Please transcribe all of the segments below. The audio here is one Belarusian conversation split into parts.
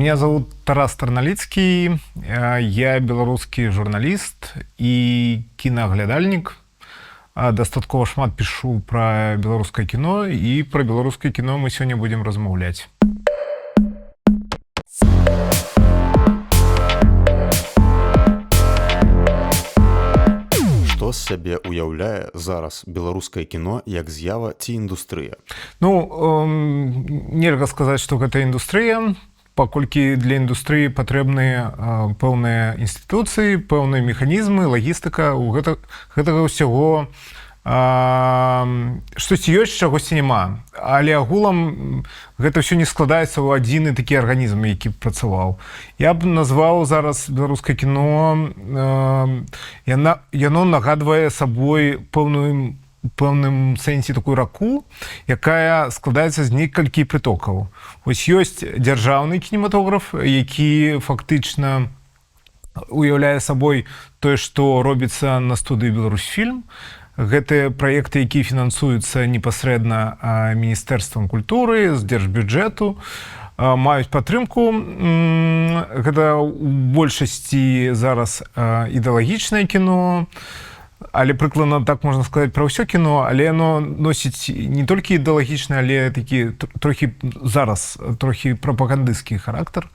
Меня зовут Тарас Тарналицкий, я беларускі журналіст і кінаглядальнік. Дастаткова шмат пішу пра беларускае кіно, і пра беларускае кіно мы сёння будзем размаўляць. Што з сябе ўяўляе зараз беларускае кіно як з'ява ці індустрыя? Нельга сказаць, што гэта індустрыя, паколькі для індустрыі патрэбныя пэўныя інстытуцыі, пэўныя механізмы, лагістыка, у гэтага ўсяго штосьці ёсць, чагосьці няма. Але агулам гэта ўсё не складаецца ў адзіны такі арганізм, які працаваў. Я б назваў зараз беларускае кіно, яно нагадвае сабой пэўным сэнсе такую раку, якая складаецца з некалькі прытокаў. Вось ёсць дзяржаўны кінематограф, які фактычна уяўляе сабой тое, што робіцца на студыі «Беларусьфільм». Гэтыя праекты, якія фінансуюцца непасрэдна Міністэрствам культуры, з дзяржбюджэту, маюць падтрымку. Гэта ў большасці зараз ідэалагічнае кіно, але прыкладна так можна сказаць пра ўсё кіно, але яно носіць не толькі ідэалагічны, але такі трохі зараз трохі прапагандысцкі характар.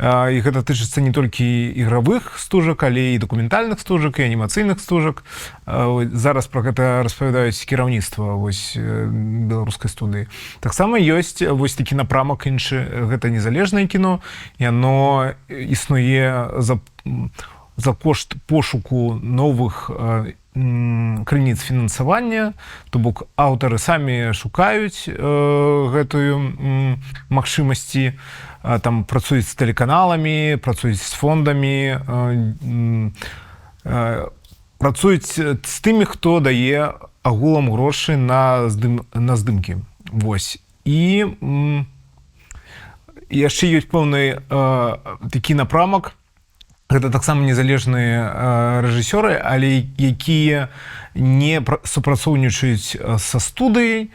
І гэта тычыцца не толькі ігравых стужак, але і дакументальных стужак, і анімацыйных стужак. Зараз пра гэта распавядаюць кіраўніцтва беларускай студыі. Таксама ёсць вось такі напрамак іншы, гэта незалежнае кіно. Яно існуе за кошт пошуку новых крыніц фінансавання, то бок аўтары самі шукаюць гэтую магчымасці, там працуюць з тэлеканаламі, працуюць з фондамі, працуюць з тымі, хто дае агулам грошы на здымкі. Вось. І яшчэ ёсць пэўны такі напрамак. Гэта таксама незалежныя рэжысёры, але якія не супрацоўнічаюць са студыяй,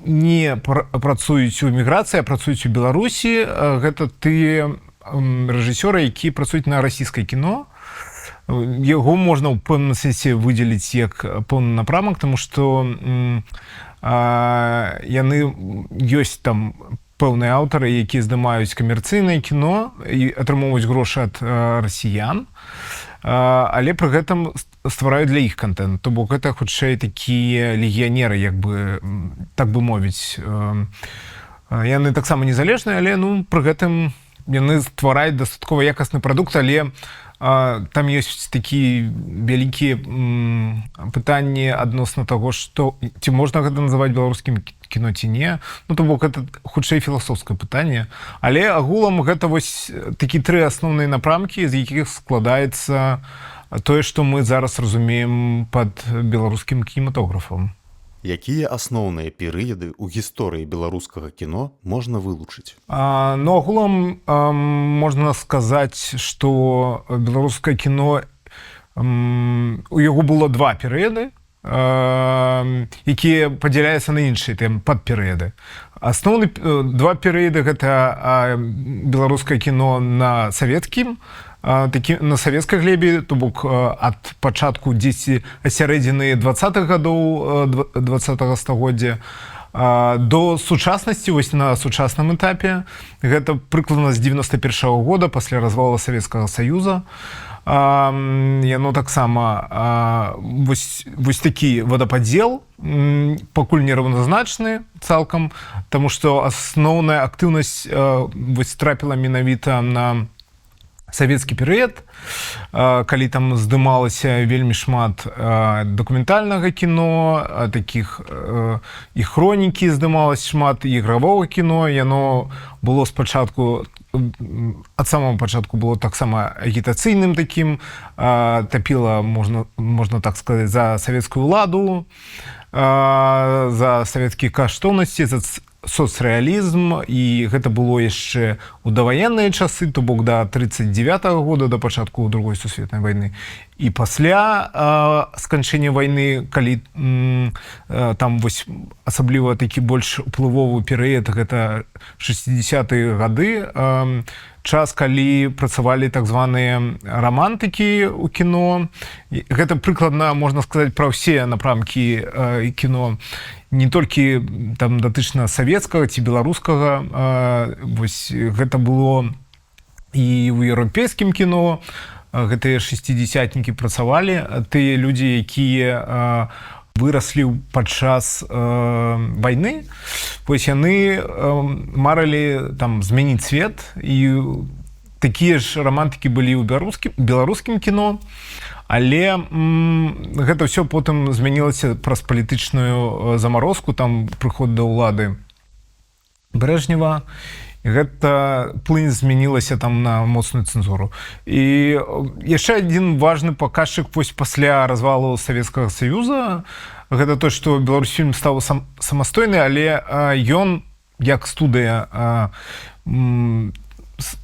не працуюць у эміграцыі, а працуюць у Беларусі. Гэта тыя рэжысёры, якія працуюць на расійскае кіно. Яго можна ў пэўным сэнсе выдзеліць як пэўны напрамак, таму што яны ёсць там пэўныя аўтары, якія здымаюць камерцыйнае кіно і атрымоўваюць грошы ад расіян, але пры гэтым ствараюць для іх кантэнт. То бок гэта хутчэй такія легіянеры, як бы, так бы мовіць. Яны таксама незалежныя, але пры гэтым яны ствараюць дастаткова якасны прадукт, але там ёсць такі вялікія пытанні адносна таго, што ці можна гэта называць беларускім кіно ці не. То бок гэта хутчэй філасофскае пытанне. Але агулам гэта вось такі тры асноўныя напрамкі, з якіх складаецца тое, што мы зараз разумеем пад беларускім кінематографам. Якія асноўныя перыяды ў гісторыі беларускага кіно можна вылучыць? Агулам можна сказаць, што беларускае кіно, у яго было два перыяды, якія падзяляюцца на іншыя падперыяды. Асноўны два перыяды гэта беларускае кіно на савецкім, на савецкай глебе, то бок ад пачатку дзесьці асярэдзіны 20-х гадоў 20-го стагоддзя до сучаснасці, вось на сучасным этапе. Гэта прыкладна з 91-го года, пасля развала Савецкага Саюза. Яно таксама вось такі вадападзел, пакуль нераўназначны цалкам, таму што асноўная актыўнасць вось трапіла менавіта на савецкі перыяд, калі там здымалася вельмі шмат дакументальнага кіно, такіх і хронікі здымалася шмат, і ігравога кіно. Яно было спачатку, ад самого пачатку было таксама агітацыйным такім, тапіла, можна так сказаць, за савецкую ўладу, за савецкія каштоўнасці, за соцрэалізм, і гэта было яшчэ ў даваенныя часы, то бок да 39-го года, да пачатку другой сусветнай вайны. І пасля сканчэння вайны, калі там вось асабліва такі больш уплывовы перыяд, гэта 60-е гады, час, калі працавалі так званыя рамантыкі ў кіно. Гэта прыкладна, можна сказаць, пра ўсе напрамкі кіно, не толькі там датычна савецкага ці беларускага. Вось гэта было і ў еўрапейскім кіно. Гэтыя шестидесятнікі працавалі, тыя людзі, якія выраслі падчас вайны. Вось яны марылі там змяніць свет, і такія ж рамантыкі былі ў беларускім кіно, але гэта ўсё потым змянілася праз палітычную замарозку, там прыход да ўлады Брэжнева. Гэта плынь змянілася там на моцную цэнзуру. І яшчэ адзін важны паказчык вось пасля развалу Савецкага Саюза, гэта то, што Беларусьфільм стаў самастойны, але ён, як студыя,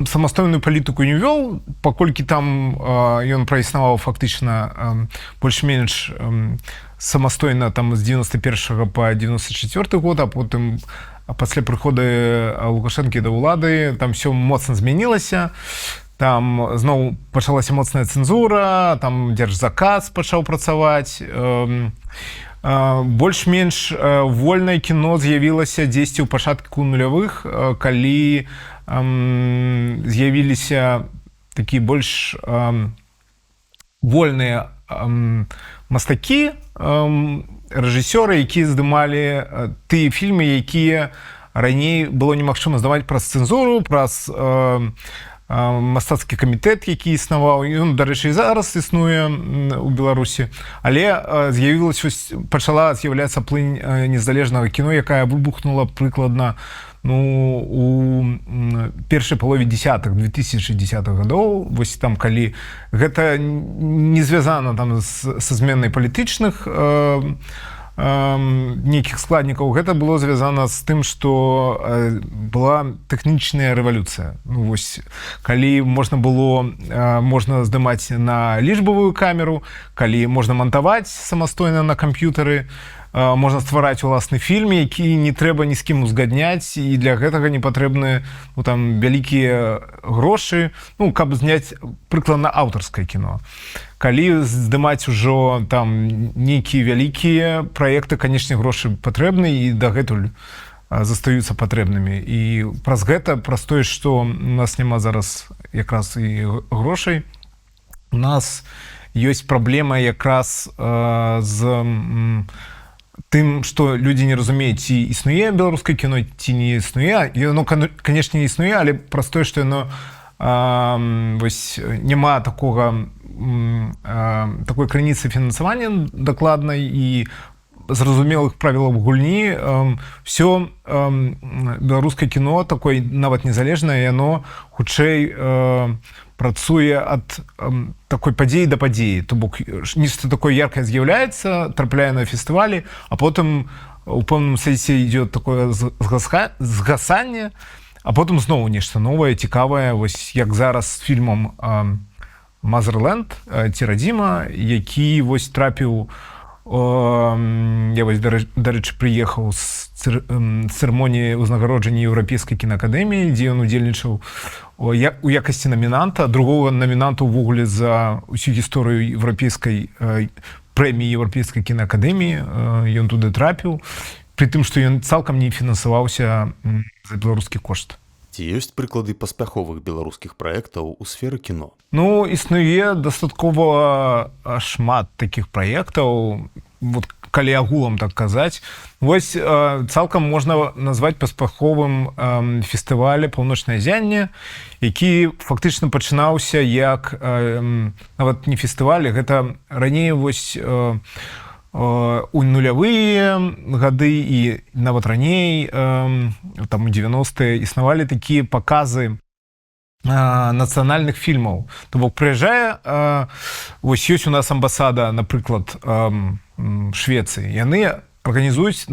самастойную палітыку не вёў, паколькі там ён праіснаваў фактычна больш-менш самастойна там з 91 па 94 год, а потым пасля прыходу Лукашэнкі да ўлады там все моцна змянілася. Там зноў пачалася моцная цэнзура, там дзяржзаказ пачаў працаваць. Больш-менш вольнае кіно з'явілася дзесьці ў пачатку нулявых, калі з'явіліся такія больш вольныя мастакі, рэжысёры, якія здымалі тыя фільмы, якія раней было немагчыма здаваць праз цэнзуру, праз мастацкі камітэт, які існаваў. Ён, дарэчы, і зараз існуе ў Беларусі, але пачала з'яўляцца плынь незалежнага кіно, якая выбухнула прыкладна у першай палове 2010-х гадоў. Вось там, калі гэта не звязана там са зменай палітычных нейкіх складнікаў, гэта было звязана з тым, што была тэхнічная рэвалюцыя. Вось, калі можна здымаць на лічбавую камеру, калі можна мантаваць самастойна на камп'ютары, можна ствараць уласны фільм, які не трэба ні з кім узгадняць, і для гэтага не патрэбны вялікія грошы, каб зняць прыкладна аўтарскае кіно. Калі здымаць ужо там нейкія вялікія праекты, канечне, грошы патрэбны і дагэтуль застаюцца патрэбнымі. І праз гэта, праз тое, што у нас няма зараз якраз і грошай, у нас ёсць праблема якраз з тым, што людзі не разумеюць, ці існуе беларускае кіно, ці не існуе. Яно, канечне, не існуе, але праз тое, што яно няма такой крыніцы фінансавання дакладнай і зразумелых правілаў гульні. Все беларускае кіно, такое нават незалежнае, яно хутчэй працуе ад такой падзеі да падзеі. То бок нешта такое яркае з'яўляецца, трапляе на фестывалі, а потым у пэўным сэнсе ідзе такое згасанне, а потым зноў нешта новае, цікавае, вось як зараз з фільмам «Мазерленд» ці «Радзіма», які вось трапіў, я вось, дарэчы, прыехаў з цырымоніі ўзнагароджання Еўрапейскай кінаакадэміі, дзе ён удзельнічаў у якасці намінанта, другого намінанта ўвогуле за ўсю гісторыю еўрапейскай прэміі Еўрапейскай кінаакадэміі. Ён туды трапіў, пры тым, што ён цалкам не фінансаваўся за беларускі кошт. Ці ёсць прыклады паспяховых беларускіх праектаў у сферы кіно? Існуе дастаткова шмат такіх праектаў, калі агулам так казаць. Вось цалкам можна назваць паспяховым фестываль «Паўночнае зянне», які фактычна пачынаўся як нават не фестываль, гэта раней вось у нулявыя гады і нават раней, там у 90-е, існавалі такія паказы нацыянальных фільмаў. То бок прыязджае, вось ёсць у нас амбасада, напрыклад, Швецыі. Яны арганізуюць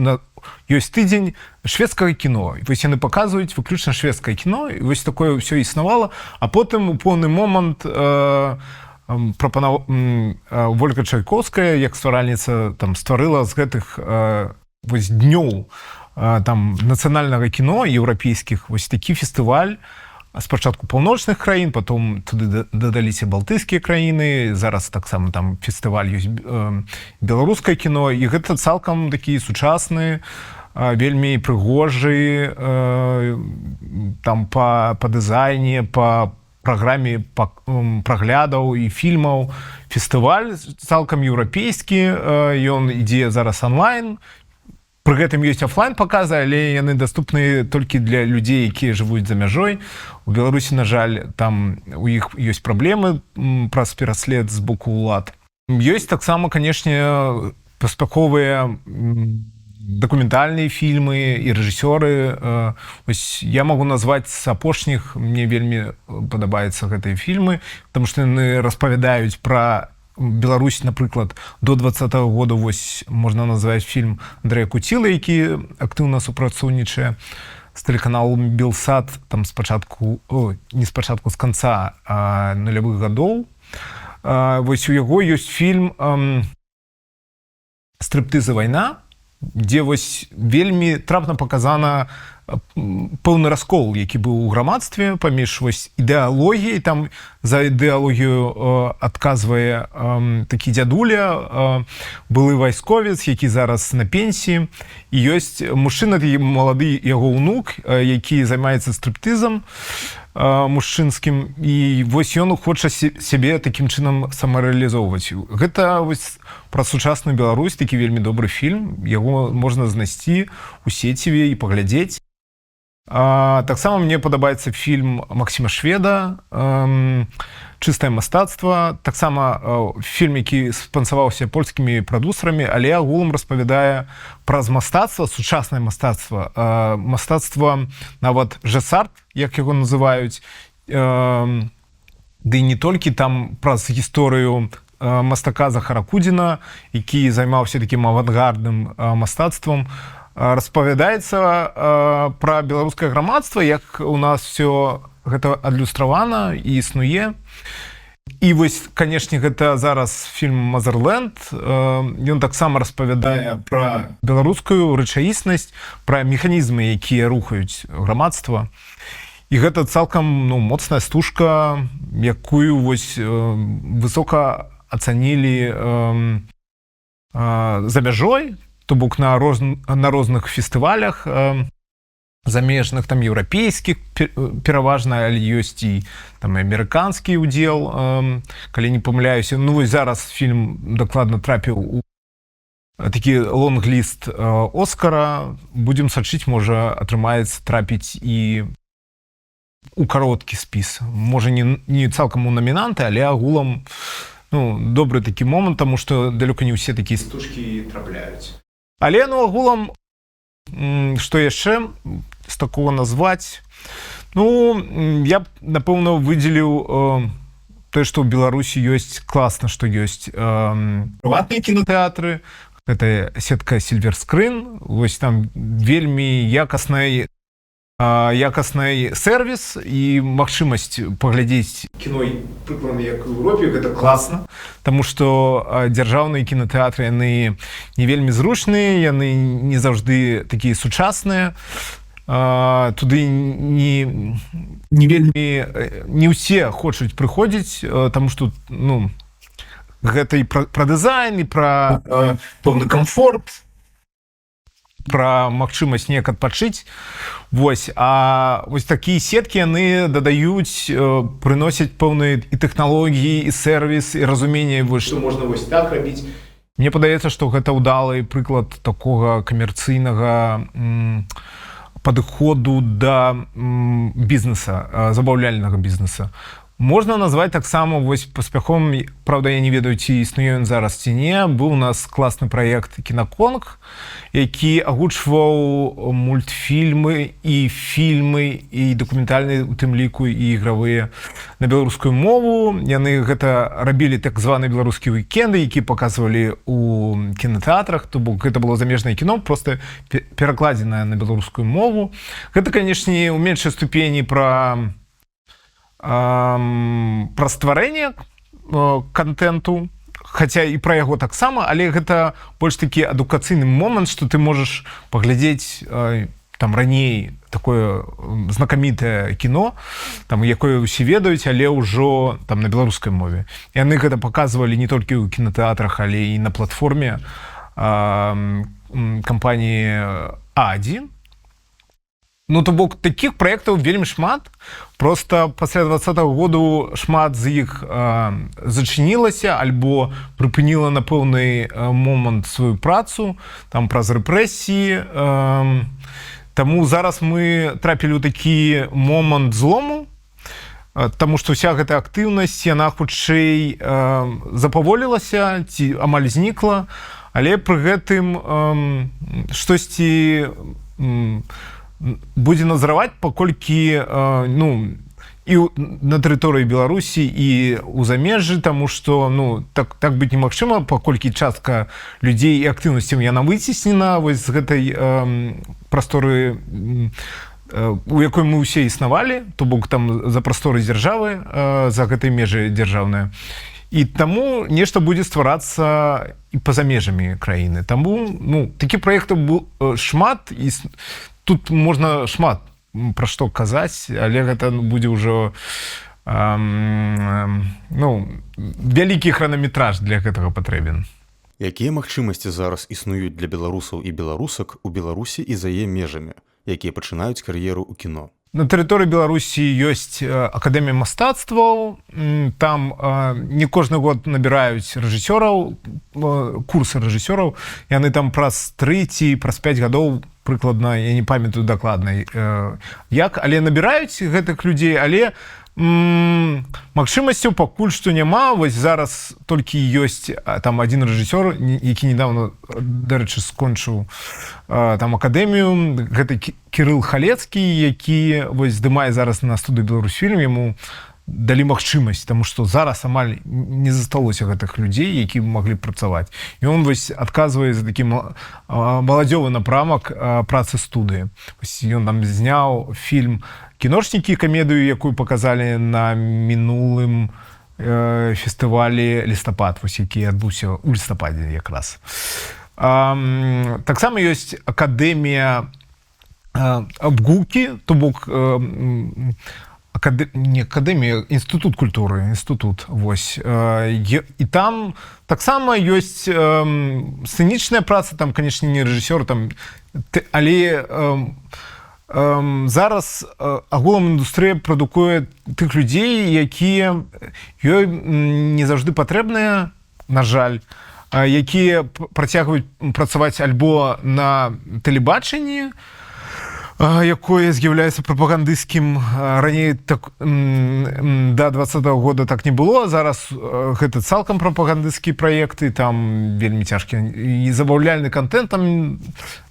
ёсць тыдзень шведскага кіно. І вось яны паказваюць выключна шведскае кіно, і вось такое ўсё існавала, а потым у пэўны момант Вольга Чайковская, як стваральніца, там стварыла з гэтых вось днёў там нацыянальнага кіно еўрапейскіх вось такі фестываль. Спачатку паўночных краін, потом туды дадаліся балтыйскія краіны, зараз таксама там фестываль ёсць беларускае кіно, і гэта цалкам такі сучасны, вельмі прыгожы, там па дызайне, па праграме праглядаў і фільмаў. Фестываль цалкам еўрапейскі, ён ідзе зараз онлайн. Пры гэтым ёсць офлайн паказы, але яны даступны толькі для людзей, якія жывуць за мяжой. У Беларусі, на жаль, там у іх ёсць праблемы праз пераслед з боку ўлад. Ёсць таксама, канешне, паспяховыя дакументальныя фільмы і рэжысёры. Ось я магу назваць з апошніх, мне вельмі падабаюцца гэтыя фільмы, потому што яны распавядаюць пра Беларусь, напрыклад, до 20-го года вось можна назваць фільм Андрэя Куцілы, які актыўна супрацоўнічае з тэлеканалом Белсат, там спачатку, не спачатку, з канца нулявых гадоў. Вось у яго ёсць фільм «Стрыптыз і вайна», дзе вось вельмі трапна паказана пэўны раскол, які быў у грамадстве паміж вось ідэалогіяй, там за ідэалогію адказвае такі дзядуля, былы вайсковец, які зараз на пенсіі, і ёсць мужчына, малады яго ўнук, які займаецца стрыптызам мужчынскім, і вось ён хоча сябе такім чынам самарэалізоўваць. Гэта вось пра сучасную Беларусь, такі вельмі добры фільм, яго можна знайсці у сеціве і паглядзець. Таксама мне падабаецца фільм Максіма Шведа «Чыстае мастацтва». Таксама фільм, які спансаваўся польскімі прадусарамі, але агулам распавядае праз мастацтва, сучаснае мастацтва, мастацтва нават жэс-арт, як яго называюць, ды і не толькі там праз гісторыю мастака Захара Кудзіна, які займаўся такім авангардным мастацтвам. Распавядаецца пра беларускае грамадства, як у нас все гэта адлюстравана і існуе. І вось, канешне, гэта зараз фільм «Мазерленд». Ён таксама распавядае пра беларускую рэчаіснасць, пра механізмы, якія рухаюць грамадства. І гэта цалкам моцная стужка, якую вось высока ацанілі за мяжой, то бок на розных фестывалях замежных, там еўрапейскіх пераважна, але ёсць і там амерыканскі ўдзел, калі не памыляюся. Ну вось зараз фільм дакладна трапіў у такі лонг-ліст Оскара. Будзем сачыць, можа атрымаецца трапіць і у кароткі спіс. Можа не цалкам у намінанты, але агулам добры такі момант, таму што далёка не ўсе такія стужкі трапляюць. Але, агулам, што яшчэ з такого назваць? Я б, напэўна, выдзеліў тое, што ў Беларусі ёсць класна, што ёсць прыватныя кінотэатры, гэта сетка Silver Screen, вось там вельмі якасны сервіс і магчымасць паглядзець кіно прыкладна як у Еўропе, гэта класна, таму што дзяржаўныя кінотэатры, яны не вельмі зручныя, яны не заўжды такія сучасныя, туды не ўсе хочуць прыходзіць, таму што гэта і пра дызайн, і пра пэўны камфорт, пра магчымасць неяк адпачыць. Вось такія сеткі, яны дадаюць, прыносяць пэўныя і тэхналогіі, і сервіс, і разуменне, што можна вось так рабіць. Мне падаецца, што гэта ўдалы прыклад такога камерцыйнага падыходу да бізнеса, забаўляльнага бізнеса. Можна назваць таксама вось паспяхом, правда, я не ведаю, ці існуе ён зараз ці не. Быў у нас класны праект «Кінаконг», які агучваў мультфільмы і фільмы і дакументальныя, у тым ліку і ігравыя на беларускую мову. Яны гэта рабілі так званыя беларускія уікенды, які паказвалі у кінотэатрах, то бок гэта было замежнае кіно, проста перакладзенае на беларускую мову. Гэта, канешне, у меншай ступені пра стварэнне контенту, хаця і пра яго таксама, але гэта больш такі адукацыйны момант, што ты можаш паглядзець там раней такое знакамітае кіно, там, якое ўсе ведаюць, але ўжо там на беларускай мове. Яны гэта паказвалі не толькі ў кінотэатрах, але і на платформе кампаніі А1. Ну, то бок, такіх праектаў вельмі шмат. Просто пасля 2020 году шмат з іх зачынілася альбо прыпыніла на пэўны момант сваю працу, там праз рэпрэсіі. Таму зараз мы трапілі ў такі момант злому, таму што ўся гэта актыўнасць, яна хутчэй запаволілася ці амаль знікла, але пры гэтым штосьці будзе назраваць, паколькі і на тэрыторыі Беларусі і ў замежжы, таму што так быць немагчыма, паколькі частка людзей і актыўнасцям яна выціснена вось з гэтай прасторы, у якой мы ўсе існавалі, то бок там за прасторы дзяржавы, за гэтай межы дзяржаўныя. І таму нешта будзе стварацца і па-за межамі краіны. Таму такі праектаў шмат, і тут можна шмат пра што казаць, але гэта будзе ўжо вялікі хранаметраж для гэтага патрэбен. Якія магчымасці зараз існуюць для беларусаў і беларусак у Беларусі і за яе межамі, якія пачынаюць кар'еру ў кіно? На тэрыторыі Беларусі ёсць акадэмія мастацтваў, там не кожны год набіраюць рэжысёраў, курсы рэжысёраў, яны там праз 3 ці праз 5 гадоў прыкладна, я не памятаю дакладна як, але набіраюць гэтых людзей, але магчымасцяў пакуль што няма. Вось зараз толькі ёсць там адзін рэжысёр, які недавно, дарэчы, скончыў там акадэмію, гэта Кірыл Халецкі, які вось здымае зараз на студыі Беларусьфільм, яму далі магчымасць, таму што зараз амаль не засталося гэтых людзей, які маглі працаваць. І ён вось адказвае за такі маладзёвы напрамак працы студыі. Ён там зняў фільм «Кіношнікі», камедыю, якую паказалі на мінулым фестывалі «Лістапад», які адбыўся ў лістападзе якраз. Таксама ёсць акадэмія абгукі, то бок не акадэмія, інстытут культуры, інстытут, вось. І там таксама ёсць сцэнічная праца, там, канечне, не рэжысёр, там, але зараз агулам індустрыя прадукуе тых людзей, якія ёй не заўжды патрэбныя, на жаль, якія працягваюць працаваць альбо на тэлебачанні, якое з'яўляецца прапагандысцкім. Раней да 2020 года так не было, зараз гэта цалкам прапагандысцкія праекты, там вельмі цяжкі і забаўляльны контент там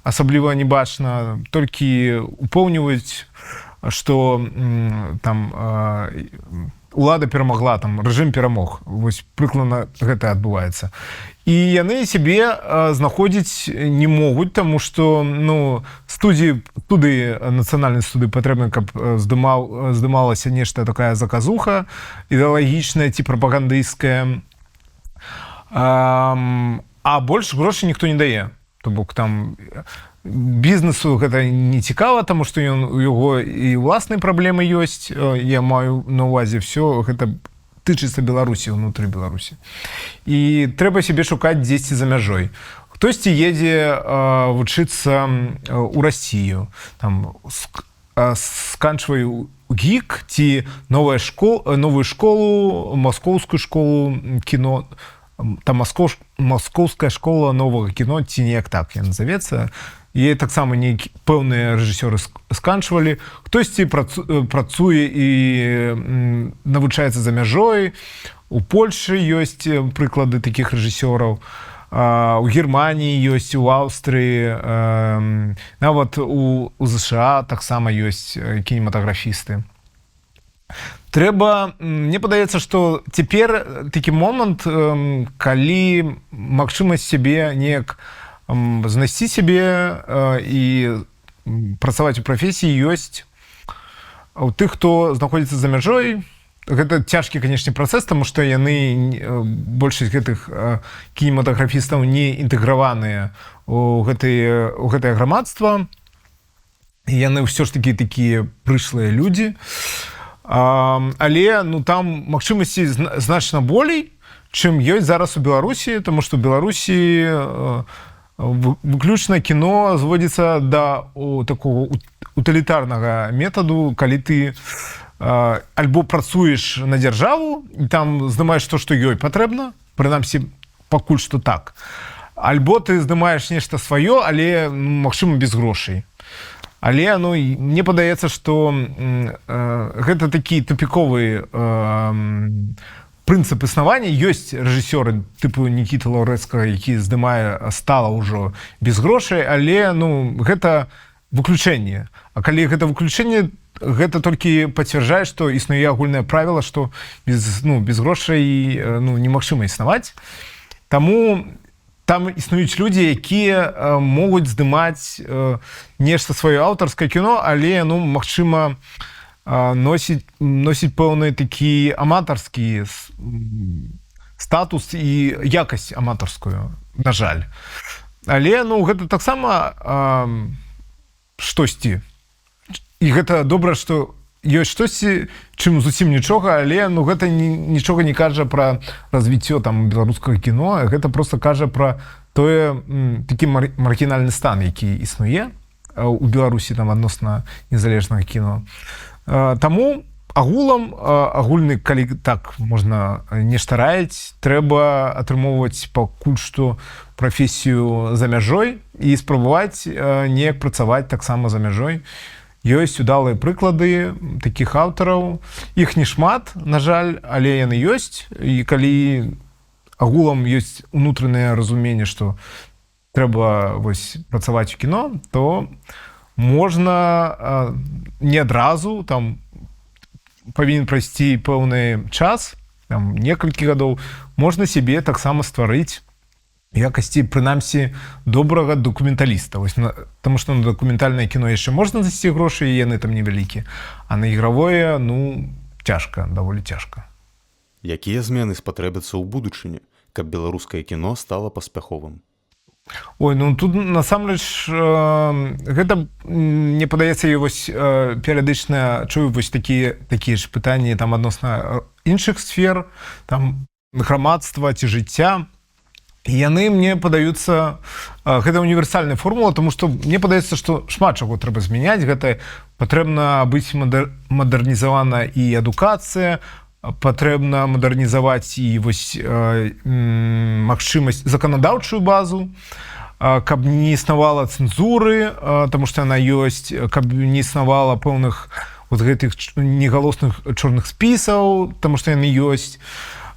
асабліва не бачна, толькі упэўніваюць, што там улада перамагла, там рэжым перамог. Вось прыкладна гэта адбываецца. І яны сябе знаходзіць не могуць, таму што студыі нацыянальнай студыі патрэбна, каб здымалася нешта такая заказуха ідэалагічная ці прапагандысцкая, а больш грошай ніхто не дае. То бок там бізнесу гэта не цікава, таму што у яго і ўласныя праблемы ёсць. Я маю на ўвазе ўсё гэта тычыцца Беларусі, ўнутры Беларусі. І трэба сябе шукаць дзесьці за мяжой. Хтосьці едзе вучыцца ў Расію, там сканчвае ГІК ці новую школу, маскоўскую школу кіно, там маскоўская школа новага кіно, ці неяк так я назавецца. яе таксама пэўныя рэжысёры сканчвалі, хтосьці працуе і навучаецца за мяжой. У Польшы ёсць прыклады такіх рэжысёраў, у Германіі ёсць, у Аўстрыі, нават у ЗША таксама ёсць кінематаграфісты. Мне падаецца, што цяпер такі момант, калі магчымасць сябе неяк знайсці сябе і працаваць у прафесіі ёсць у тых, хто знаходзіцца за мяжой. Гэта цяжкі, канечне, працэс, таму што большасць гэтых кінематаграфістаў не інтэграваныя ў гэтае грамадства. Яны ўсё ж такі такія прышлыя людзі. Але там магчымасці значна болей, чым ёсць зараз у Беларусі, таму што ў Беларусі выключна кіно зводзіцца да такого утылітарнага метаду, калі ты альбо працуеш на дзяржаву і там здымаеш то, што ёй патрэбна, прынамсі пакуль што так, альбо ты здымаеш нешта сваё, але магчыма без грошай. Але мне падаецца, што гэта такі тупіковы прынцып існавання. Ёсць рэжысёры тыпу Нікіты Лаўрэцкага, які здымае стала ўжо без грошай, але гэта выключэнне. А калі гэта выключэнне, гэта толькі пацвярджае, што існуе агульнае правіла, што без грошай немагчыма існаваць. Таму там існуюць людзі, якія могуць здымаць нешта сваё аўтарскае кіно, але, магчыма, носіць пэўны такі аматарскі статус і якасць аматарскую, на жаль. Але, гэта таксама штосьці. І гэта добра, што ёсць штосьці, чым зусім нічога, але гэта нічога не кажа пра развіццё беларускага кіно, гэта проста кажа пра такі маргінальны стан, які існуе у Беларусі адносна незалежнага кіно. Таму агульны, калі так можна нешта раіць, трэба атрымоўваць пакуль што прафесію за мяжой і спрабаваць неяк працаваць таксама за мяжой. Ёсць удалыя прыклады такіх аўтараў. Іх не шмат, на жаль, але яны ёсць. І калі агулам ёсць унутранае разуменне, што трэба працаваць у кіно, то можна не адразу, павінен прайсці пэўны час, некалькі гадоў, можна сябе таксама стварыць якасці, прынамсі, добрага дакументаліста. Таму што на дакументальнае кіно яшчэ можна засці грошы, і яны там невялікія. А на ігравое, цяжка, даволі цяжка. Якія змены спатрэбяцца ў будучыні, каб беларускае кіно стала паспяховым? Тут, насамрэч, гэта, мне падаецца, я перыядычна чую такія ж пытанні адносна іншых сфер, грамадства ці жыцця. Яны мне падаюцца, гэта універсальная формула, тому што мне падаецца, што шмат чаго трэба змяняць. Гэта патрэбна быць мадэрнізавана і адукацыя, патрэбна мадэрнізаваць і магчымасць заканадаўчую базу, каб не існавала цэнзуры, таму што яна ёсць, каб не існавала пэўных гэтых негалосных чорных спісаў, таму што яны ёсць,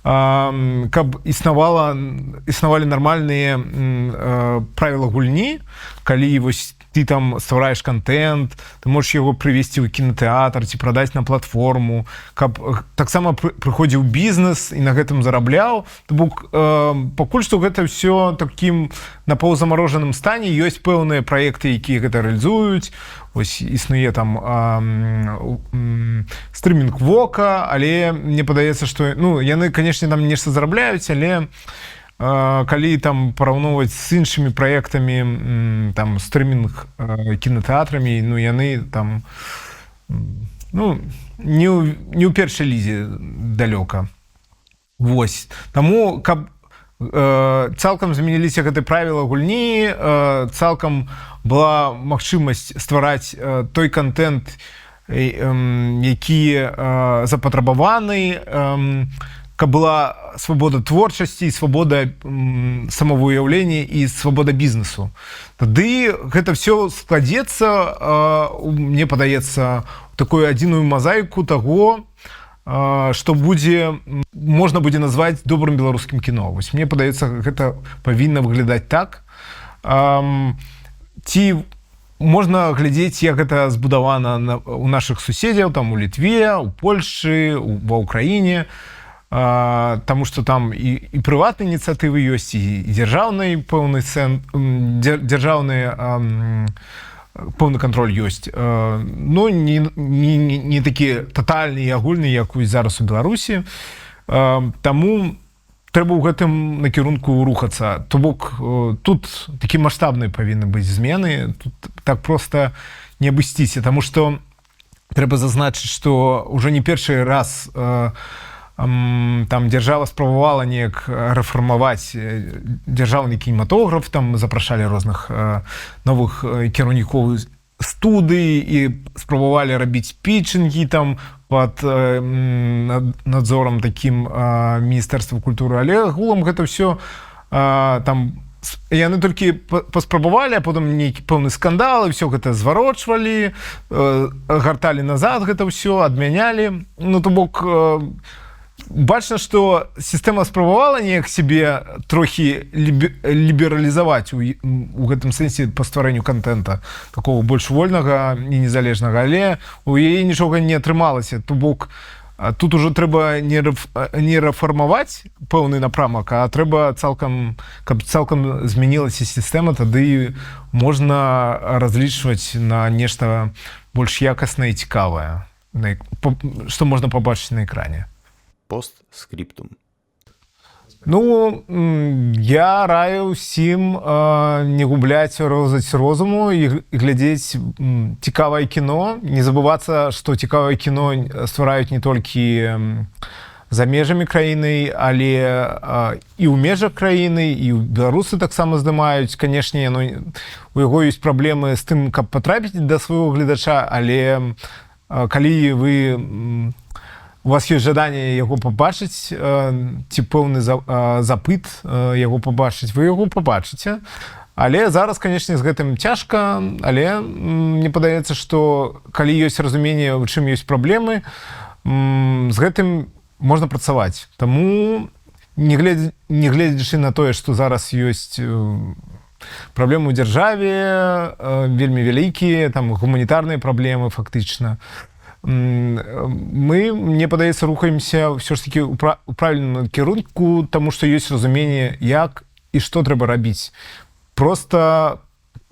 каб існавалі нармальныя правілы гульні, калі ты ствараеш контент, ты можаш яго прывесці ў кінотэатр ці прадаць на платформу, каб таксама прыходзіў бізнес і на гэтым зарабляў. Пакуль што гэта ўсё такім напаўзамарожаным стане, ёсць пэўныя праекты, якія гэта рэалізуюць. Існуе стрымінг Вока, але мне падаецца, што яны, канешне, нешта зарабляюць, але калі параўноўваць з іншымі праектамі, стрымінг кінотэатрамі, яны не ў першай лізе далёка. Таму, каб цалкам змяніліся гэтыя правілы гульні, цалкам была магчымасць ствараць той контент, які запатрабаваны, каб была свабода творчасці, свабода самавыяўлення і свабода бізнесу. Тады гэта все складзецца, мне падаецца, у такую адзіную мазаіку таго, што можна будзе назваць добрым беларускім кіно. Вось мне падаецца, гэта павінна выглядаць так. Ці можна глядзець, як гэта збудавана у нашых суседзяў, там у Літве, у Польшчы, ва ўкраіне, таму што там і прыватныя ініцыятывы ёсць, і дзяржаўны пэўны пэўны кантроль ёсць. Ну, не такі татальны і агульны, як зараз у Беларусі. Таму трэба ў гэтым накірунку рухацца. То бок, тут такі маштабныя павінны быць змены, тут так проста не абысціся, таму што трэба зазначыць, што ўжо не першы раз там дзяржава спрабавала неяк рэфармаваць дзяржаўны кінематограф, там запрашалі розных новых кіраўнікоў студыі і спрабавалі рабіць пітчынгі там пад надзорам такім Міністэрства культуры, але агулам гэта ўсё там яны толькі паспрабавалі, а потым нейкі пэўны скандал, і ўсё гэта зварочвалі, гарталі назад гэта ўсё, адмянялі. Ну, то бок, бачна, што сістэма спрабавала неяк сябе трохі лібералізаваць у гэтым сэнсе па стварэнню контента, такого больш вольнага і незалежнага, але у яе нічога не атрымалася. То бок, тут ужо трэба не рэфармаваць пэўны напрамак, а трэба каб цалкам змянілася сістэма, тады можна разлічваць на нешта больш якаснае і цікавае, што можна пабачыць на экране. Постскриптум. Ну, я раю ўсім не губляць розаць розуму і глядзець цікавае кіно. Не забывацца, што цікавае кіно ствараюць не толькі за межамі краіны, але і ў межах краіны, і беларусы таксама здымаюць. Канешне, у яго ёсць праблемы з тым, каб патрапіць да свайго гледача, але калі у вас ёсць жаданне яго пабачыць, ці пэўны запыт яго пабачыць, вы яго пабачыце. Але зараз, канешне, з гэтым цяжка, але мне падаецца, што калі ёсць разуменне, у чым ёсць праблемы, з гэтым можна працаваць. Таму, не гледзячы на тое, што зараз ёсць праблемы ў дзяржаве, вельмі вялікія, там гуманітарныя праблемы фактычна, мы, мне падаецца, рухаемся ўсё ж такі ў правільным кірунку, таму што ёсць разуменне, як і што трэба рабіць. Проста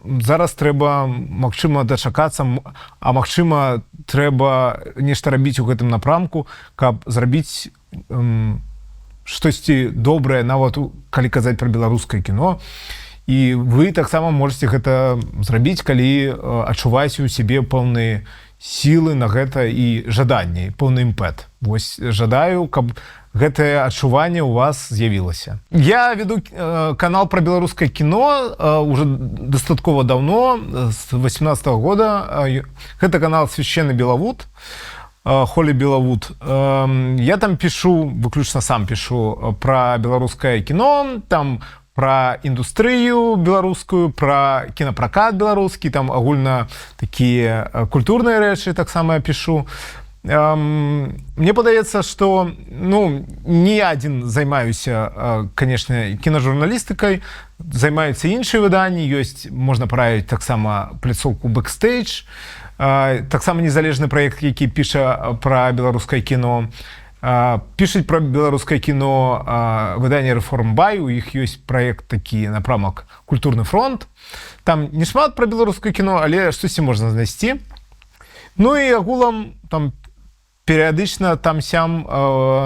зараз трэба, магчыма, дачакацца, а магчыма, трэба нешта рабіць у гэтым напрамку, каб зрабіць штосьці добрае, нават калі казаць пра беларускае кіно. І вы таксама можаце гэта зрабіць, калі адчуваеце ў сябе пэўныя сілы на гэта і жаданні, пэўны імпэт. Вось жадаю, каб гэтае адчуванне ў вас з'явілася. Я веду канал пра беларускае кіно уже дастаткова даўно, з 18-го года. Гэта канал «Священны Белавуд», Холі Белавуд. Я там пішу, выключна сам пішу пра беларускае кіно, там пра індустрыю беларускую, пра кінапракат беларускі, там агульна такія культурныя рэчы таксама я пішу. Мне падаецца, што не я адзін займаюся, канешне, кінажурналістыкай, займаюцца іншыя выданні, ёсць, можна параіць таксама пляцоўку «Бэкстэйдж», таксама незалежны праект, які піша пра беларускае кіно. Пішуць пра беларускае кіно выданне «Рэформбай», у іх ёсць праект такі напрамак «Культурны фронт». Там не шмат пра беларускае кіно, але штосьці можна знайсці. Ну і агулам там перыядычна там-сям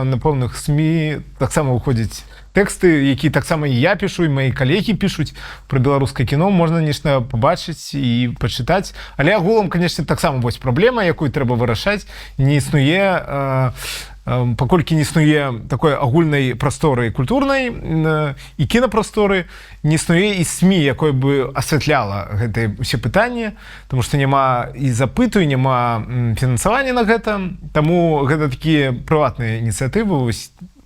на пэўных СМІ таксама выходзяць тэксты, які таксама і я пішу, і мои калегі пішуць пра беларускае кіно, можна нешта пабачыць і пачытаць. Але агулам, канешне, таксама вось праблема, якую трэба вырашаць. Не існуе, паколькі не існуе такой агульнай прасторы культурнай і кінапрасторы, не існуе і СМІ, якое бы асвятляла гэтыя ўсе пытанні, таму што няма і запыту, і няма фінансавання на гэта. Таму гэта такія прыватныя ініцыятывы,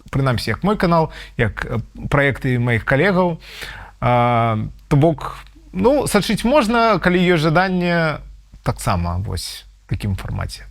прынамсі як мой канал, як праекты маіх калегаў. То бок, ну, сачыць можна, калі ёсць жаданне, таксама вось в такім фармаце.